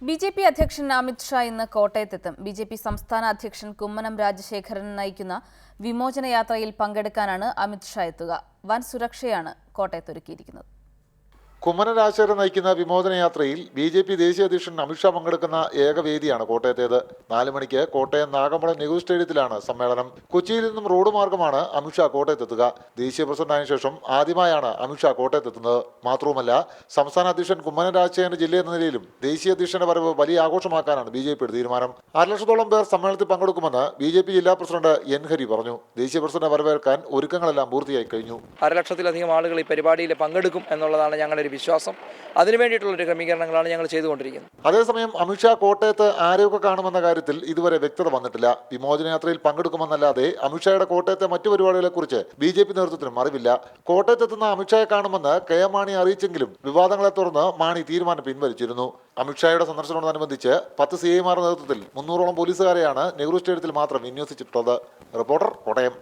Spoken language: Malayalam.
ബി.ജെ.പി. അധ്യക്ഷൻ അമിത് ഷാ ഇന്ന് കോട്ടയത്തെത്തും. ബി.ജെ.പി. സംസ്ഥാന അധ്യക്ഷൻ കുമ്മനം രാജശേഖരൻ നയിക്കുന്ന വിമോചന യാത്രയിൽ പങ്കെടുക്കാനാണ് അമിത് ഷാ എത്തുക. വൻ സുരക്ഷയാണ് കോട്ടയത്തൊരുക്കിയിരിക്കുന്നത്. കുമ്മനം രാജശേഖരൻ നയിക്കുന്ന വിമോചനയാത്രയിൽ ബി.ജെ.പി. ദേശീയ അധ്യക്ഷൻ അമിത്ഷാ പങ്കെടുക്കുന്ന ഏകവേദിയാണ് കോട്ടയത്തേത്. 4 മണിക്ക് കോട്ടയം നാഗമ്പടം നെഹ്റു സ്റ്റേഡിയത്തിലാണ് സമ്മേളനം. കൊച്ചിയിൽ നിന്നും റോഡ് മാർഗമാണ് അമിത്ഷാ കോട്ടയത്തെത്തുക. ദേശീയ പ്രസിഡന്റായ ശേഷം ആദ്യമായാണ് അമിത്ഷാ കോട്ടയത്തെത്തുന്നത്. മാത്രവുമല്ല, സംസ്ഥാന അധ്യക്ഷൻ കുമ്മനം രാജശേഖരന്റെ ജില്ല എന്ന നിലയിലും ദേശീയ അധ്യക്ഷന്റെ വരവ് വലിയ ആഘോഷമാക്കാനാണ് ബി.ജെ.പിയുടെ തീരുമാനം. 1 ലക്ഷത്തോളം പേർ സമ്മേളനത്തിൽ പങ്കെടുക്കുമെന്ന് ബി.ജെ.പി. ജില്ലാ പ്രസിഡന്റ് എൻ ഹരി പറഞ്ഞു. ദേശീയ പ്രസിഡന്റ് വരവേൽക്കാൻ ഒരുക്കങ്ങളെല്ലാം പൂർത്തിയായി കഴിഞ്ഞു. 1 ലക്ഷത്തിലധികം ആളുകൾ ഈ പരിപാടിയിൽ പങ്കെടുക്കും എന്നുള്ളതാണ് ഞങ്ങളുടെ വിശ്വാസം. അതിനുവേണ്ടിയിട്ടുള്ളൊരു ക്രമീകരണങ്ങളാണ് ഞങ്ങൾ ചെയ്തുകൊണ്ടിരിക്കുന്നത്. അതേസമയം അമിത്ഷാ കോട്ടയത്ത് ആരെയൊക്കെ കാണുമെന്ന കാര്യത്തിൽ ഇതുവരെ വ്യക്തത വന്നിട്ടില്ല. വിമോചനയാത്രയിൽ പങ്കെടുക്കുമെന്നല്ലാതെ അമിത്ഷായുടെ കോട്ടയത്തെ മറ്റു പരിപാടികളെക്കുറിച്ച് ബി.ജെ.പി. നേതൃത്വത്തിനും അറിവില്ല. കോട്ടയത്തെത്തുന്ന അമിത്ഷായെ കാണുമെന്ന് കെ.എം. മാണി അറിയിച്ചെങ്കിലും വിവാദങ്ങളെ തുടർന്ന് മാണി തീരുമാനം പിൻവലിച്ചിരുന്നു. അമിത്ഷായുടെ സന്ദർശനത്തോടനുബന്ധിച്ച് 10 CIമാരുടെ നേതൃത്വത്തിൽ 300ഓളം പോലീസുകാരെയാണ് നെഹ്റു സ്റ്റേഡിയത്തിൽ മാത്രം വിന്യസിച്ചിട്ടുള്ളത്. റിപ്പോർട്ടർ, കോട്ടയം.